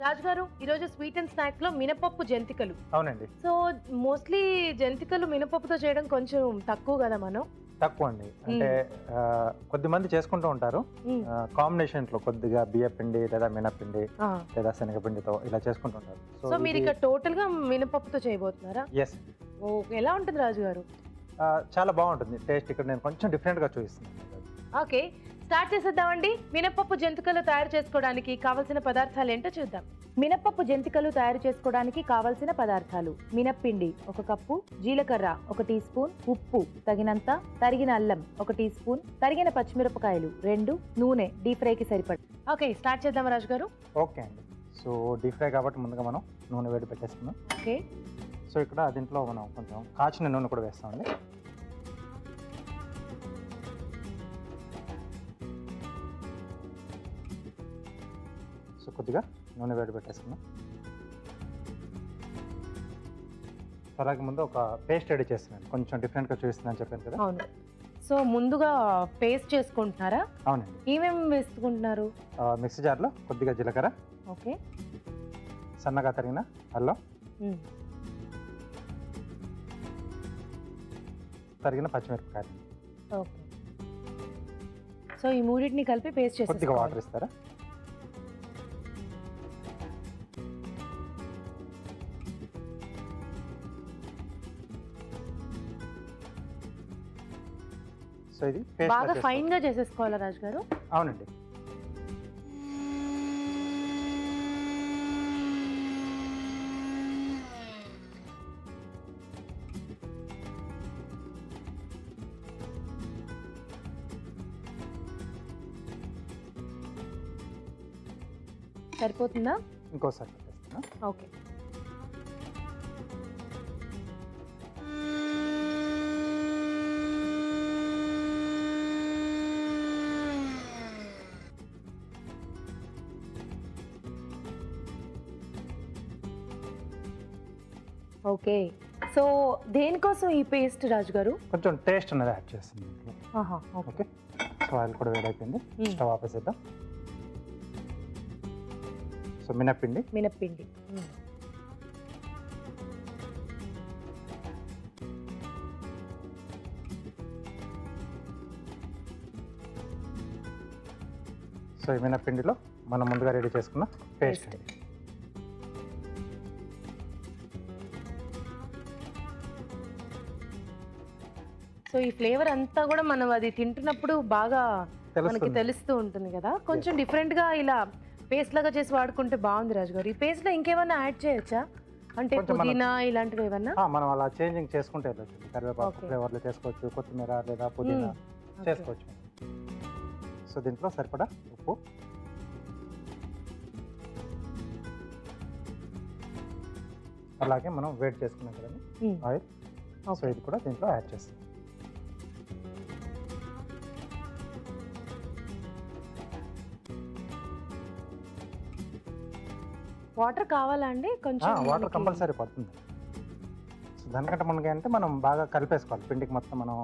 రాజు గారు ఈరోజు sweet and snacks లో మినపప్పు జంతికలు. అవునండి. సో మోస్ట్లీ జంతికలు మినపప్పుతో చేయడం కొంచెం తక్కువ కదా మనం. తక్కువ అండి. అంటే కొద్దిమంది చేసుకుంటూ ఉంటారు. మ్మ్. కాంబినేషన్స్‌లో కొద్దిగా బియ్యపిండి లేదా మినపిండి ఆ. లేదా శనగపిండితో ఇలా చేసుకుంటుంటారు. సో మీరు ఇక్కడ టోటల్ గా మినపప్పుతో చేయబోతున్నారా? యెస్. ఓ, ఎలా ఉంటుంది రాజు గారు? చాలా బాగుంటుంది టేస్ట్. ఇక్కడ నేను కొంచెం డిఫరెంట్‌గా చూపిస్తున్నాను. ఓకే, స్టార్ట్ చేసేద్దామండి. మినపప్పు జంతికలు తయారు చేసుకోవడానికి కావలసిన పదార్థాలు ఏంటో చూద్దాం. మినపప్పు జంతికలు తయారు చేసుకోవడానికి కావలసిన పదార్థాలు: మినప్పిండి 1 కప్పు, జీలకర్ర 1 టీ స్పూన్, ఉప్పు తగినంత, తరిగిన అల్లం 1 టీ స్పూన్, తరిగిన పచ్చిమిరపకాయలు 2, నూనె డీప్ ఫ్రైకి సరిపడ. ఓకే, స్టార్ట్ చేద్దాం రాజు గారు. ఓకే అండి. సో డీప్ ఫ్రై కాబట్టి ముందుగా మనం నూనె వేడి పెట్టేసుకుందాం. ఓకే. సో ఇక్కడ దీంట్లో మనం కొంచెం కాచిన నూనె కూడా వేస్తామండి. సో కొద్దిగా నూనె వేడి పెట్టేసుకుందాం. అలాగే ముందు ఒక పేస్ట్ రెడీ చేస్తున్నాను. కొంచెం డిఫరెంట్గా చూపిస్తుందని చెప్పాను కదా. అవును. సో ముందుగా పేస్ట్ చేసుకుంటున్నారా? అవునండి. ఏమేమి వేసుకుంటున్నారు? మిక్సీ జార్లో కొద్దిగా జీలకర్ర, ఓకే, సన్నగా తరిగిన అల్లం, తరిగిన పచ్చిమిరపకాయలు. ఓకే. సో ఈ మూడింటిని కలిపి పేస్ట్ చేసి కొద్దిగా వాటర్ ఇస్తారా? సో ఇది పేస్ట్ బాగా ఫైన్ గా చేసేసుకోవాలా రాజు గారు? అవునండి. సరిపోతుందా? ఇంకోసారి పెట్టేస్తున్నా. ఓకే. ఓకే, సో దేనికోసం ఈ పేస్ట్ రాజు గారు? కొంచెం టేస్ట్ అనేది యాడ్ చేస్తుంది దీంట్లో. ఆహా, ఓకే. ఓకే. సో ఆయిల్ కూడా వేడైపోయింది. స్టవ్ ఆపేసేద్దాం. సో మినప్పిండి, మినప్పిండి. సో ఈ మినప్పిండిలో మనం ముందుగా రెడీ చేసుకున్న పేస్ట్ Paste. అండి. సో ఈ ఫ్లేవర్ అంతా కూడా మనం అది తింటున్నప్పుడు బాగా మనకి తెలుస్తుంది. తెలుస్తూ ఉంటుంది కదా. కొంచెం డిఫరెంట్ గా ఇలా పేస్ట్ లాగా చేసి వాడుకుంటే బాగుంది రాజు గారు. ఈ పేస్ట్ లో ఇంకేమన్నా యాడ్ చేయొచ్చా? అంటే కొంచెం మనం- పుదీనా ఇలాంటివి ఏమన్నా? మనం అలా చేంజింగ్ చేసుకుంటే వెళ్ళొచ్చు. కరివేపాకు Okay. ఫ్లేవర్లో చేసుకోవచ్చు, కొత్తిమీర లేదా పుదీనా Okay. చేసుకోవచ్చు. సో దీంట్లో సరిపడా ఉప్పు, అలాగే మనం వేడి చేసుకున్నాం కదండి ఆయిల్. So Okay. ఇది కూడా దీంట్లో యాడ్ చేస్తాం. వాటర్ కావాలా అండి కొంచెం? వాటర్ మనకి- కంపల్సరీ పడుతుంది. సో దానికంటే మనకి అంటే మనం బాగా కలిపేసుకోవాలి. పిండికి మొత్తం మనం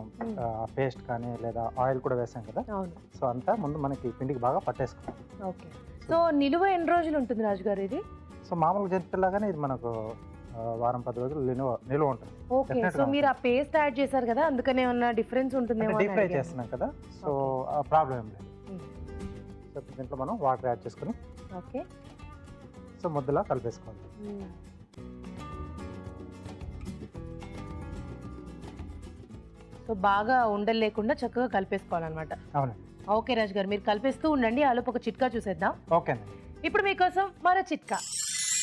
పేస్ట్ కానీ లేదా ఆయిల్ కూడా వేసాం కదా. అవును. సో అంతా ముందు మనకి పిండికి బాగా పట్టేసుకోవాలి. ఓకే. సో నిలువ ఎన్ని రోజులు ఉంటుంది రాజు గారు ఇది? సో మామూలుగా జంతికలాగానే ఇది మనకు వారం 10 రోజులు నిలువ ఉంటుంది. ఓకే. Definitely సో గా మీరు ఆ పేస్ట్ యాడ్ చేశారు కదా, అందుకనే ఏమన్నా డిఫరెన్స్ ఉంటుందేమో డీప్ అని ఫ్రై అడిగాను. చేస్తున్నాం కదా. సో ఆ ప్రాబ్లం ఏం లేదు. మ్మ్. సో దీంట్లో మనం వాటర్ యాడ్ చేసుకుని ఓకే. సో ముద్దలా కలిపేసుకోవాలి. మ్మ్. సో బాగా ఉండలు లేకుండా చక్కగా కలిపేసుకోవాలన్నమాట. అవునండి. ఓకే రాజు గారు, మీరు కలిపేస్తూ ఉండండి. ఆలోపు ఒక చిట్కా చూసేద్దాం. ఓకేనండి. ఇప్పుడు మీకోసం మరో చిట్కా.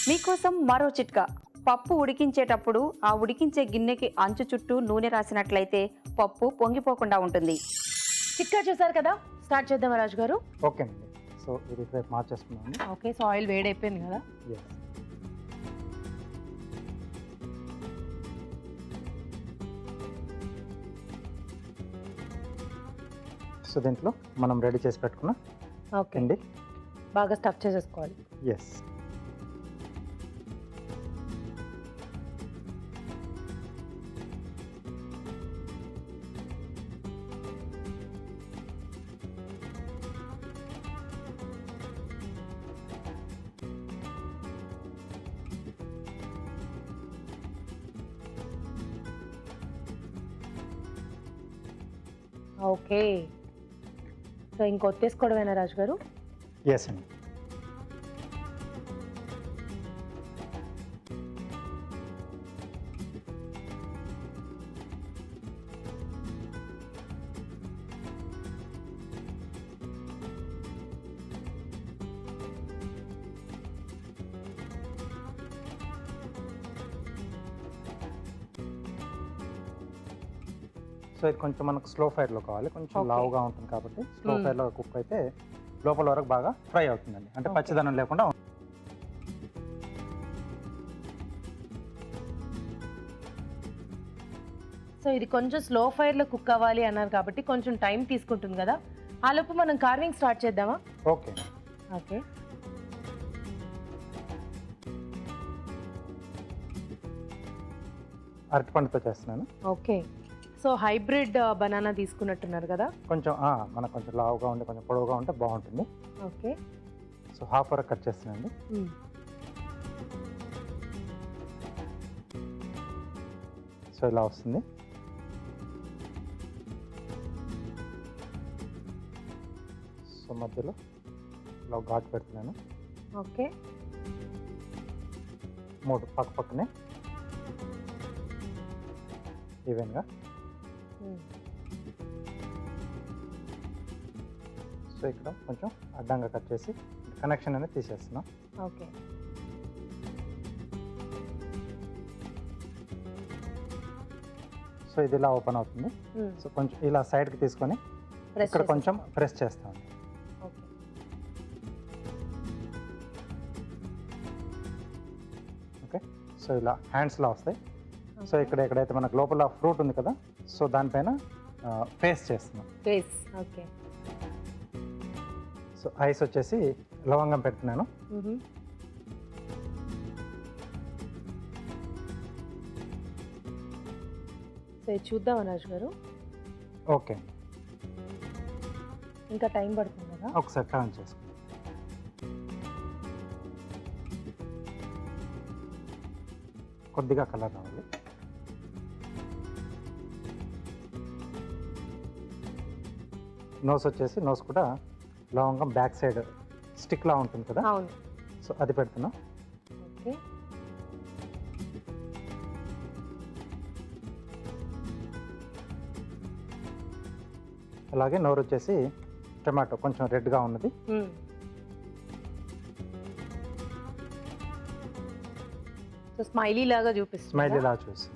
మీకోసం మరో చిట్కా. పప్పు ఉడికించేటప్పుడు ఆ ఉడికించే గిన్నెకి అంచు చుట్టూ నూనె రాసినట్లయితే పప్పు పొంగిపోకుండా ఉంటుంది. చిట్కా చూసారు కదా, స్టార్ట్ చేద్దాం రాజు గారు. ఓకేనండి. సో ఇది రేపు మార్చేసుకున్నామండి. ఓకే. సో ఆయిల్ వేడైపోయింది కదా. ఎస్. సో దీంట్లో మనం రెడీ చేసి పెట్టుకున్న ఓకే. పిండి. బాగా స్టఫ్ చేసేసుకోవాలి. ఎస్. ఓకే. సో ఇంకొత్తేసుకోవడమేనా రాజు గారు? ఎస్ అండి. సో ఇది కొంచెం మనకు స్లో ఫైర్లో కావాలి, కొంచెం Okay. లావుగా ఉంటుంది కాబట్టి స్లో Hmm. ఫైర్లో కుక్ అయితే లోపల వరకు బాగా ఫ్రై అవుతుందండి, అంటే Okay. పచ్చిదనం లేకుండా. సో ఇది కొంచెం స్లో ఫైర్లో కుక్ అవ్వాలి అన్నారు కాబట్టి కొంచెం టైం తీసుకుంటుంది కదా, ఆ లోపు మనం కార్వింగ్ స్టార్ట్ చేద్దామా? ఓకే. ఓకే. అరటిపండుతో చేస్తున్నాను. ఓకే. సో హైబ్రిడ్ బనానా తీసుకున్నట్టున్నారు కదా? కొంచెం మనకు కొంచెం లావుగా ఉండి కొంచెం పొడవుగా ఉంటే బాగుంటుంది. ఓకే. సో హాఫ్ వరకు కట్ చేస్తున్నానండి. సో ఇలా వస్తుంది. సో మధ్యలో ఇలా ఘాట్ పెడుతున్నాను. ఓకే. 3 పక్క పక్కనే ఈవెన్గా. సో ఇక్కడ కొంచెం అడ్డంగా కట్ చేసి కనెక్షన్ అనేది తీసేస్తున్నాం. ఓకే. సో ఇది ఇలా ఓపెన్ అవుతుంది. సో కొంచెం ఇలా సైడ్కి తీసుకొని ఇక్కడ కొంచెం ప్రెస్ చేస్తామండి. ఓకే. ఓకే. సో ఇలా హ్యాండ్స్లో వస్తాయి. సో ఇక్కడ ఎక్కడైతే మనకు లోపల ఫ్రూట్ ఉంది కదా, సో దానిపైన పేస్ట్ చేస్తున్నాం. ఫేస్. ఓకే. సో ఐస్ వచ్చేసి లవంగం పెడుతున్నాను. సో ఇది చూద్దామా రాజు గారు? ఓకే. ఇంకా టైం పడుతుంది కదా? ఒకసారి టర్న్ చేసుకోండి. కొద్దిగా కలర్ రావాలి. నోస్ వచ్చేసి నోస్ కూడా లవంగం బ్యాక్ సైడ్ స్టిక్లా ఉంటుంది కదా, అవును. సో అది పెడుతున్నాం. ఓకే. అలాగే నోరు వచ్చేసి టమాటో కొంచెం రెడ్గా ఉన్నది. సో స్మైలీ లాగా చూపిస్తుంది. స్మైల్ ఇలా చూసి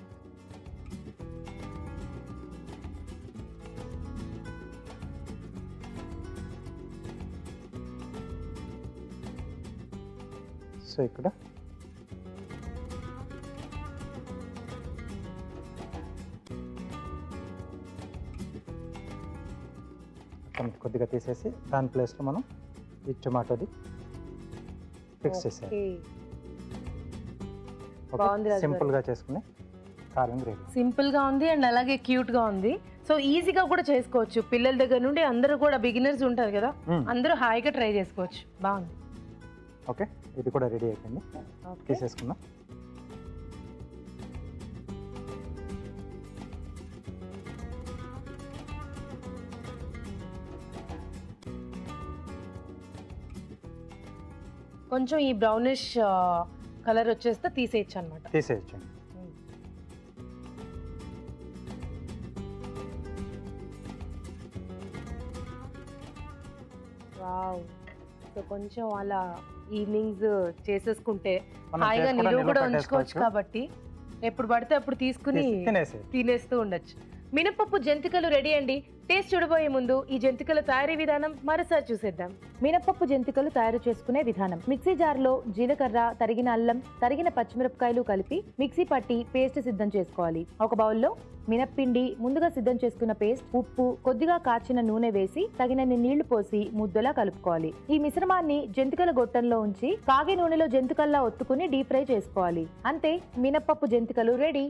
సో ఇక్కడ కొద్దిగా తీసేసి దాని ప్లేస్లో మనం ఈ టొమాటోది ఫిక్స్ చేసేయాలి. బాగుంది రాజు గారు. సింపుల్గా చేసుకుని కార్వింగ్ రెడీ. సింపుల్ గా ఉంది అండ్ అలాగే క్యూట్ గా ఉంది. సో ఈజీగా కూడా చేసుకోవచ్చు, పిల్లల దగ్గర నుండి అందరూ కూడా బిగినర్స్ ఉంటారు కదా, అందరూ హాయిగా ట్రై చేసుకోవచ్చు. బాగుంది. ఓకే, ఇది కూడా రెడీ అయిపోయింది. ఓకే. తీసేసుకుందాం. కొంచెం ఈ బ్రౌనిష్ కలర్ వచ్చేస్తే తీసేయచ్చు అనమాట. తీసేయచ్చండి. వావ్. సో కొంచెం అలా ఈవినింగ్స్ చేసేసుకుంటే మనం హాయిగా చేసుకుని నిలువ నిల్వ కూడా పెట్టేసుకోవచ్చు. ఉంచుకోవచ్చు కాబట్టి ఎప్పుడు పడితే అప్పుడు తీసుకుని తినేసి తినేస్తూ ఉండొచ్చు. మినపప్పు జంతికలు రెడీ అండి. టేస్ట్ చూడబోయే ముందు ఈ జంతికల తయారీ విధానం మరోసారి చూసేద్దాం. మినపప్పు జంతికలు తయారు చేసుకునే విధానం: మిక్సీ జార్లో జీలకర్ర, తరిగిన అల్లం, తరిగిన పచ్చిమిరపకాయలు కలిపి మిక్సీ పట్టి పేస్ట్ సిద్ధం చేసుకోవాలి. ఒక బౌల్లో మినప్పిండి, ముందుగా సిద్ధం చేసుకున్న పేస్ట్, ఉప్పు, కొద్దిగా కాచిన నూనె వేసి తగినన్ని నీళ్లు పోసి ముద్దలా కలుపుకోవాలి. ఈ మిశ్రమాన్ని జంతికల గొట్టంలో ఉంచి కాగే నూనెలో జంతికల్లా ఒత్తుకుని డీప్ ఫ్రై చేసుకోవాలి. అంతే, మినపప్పు జంతికలు రెడీ.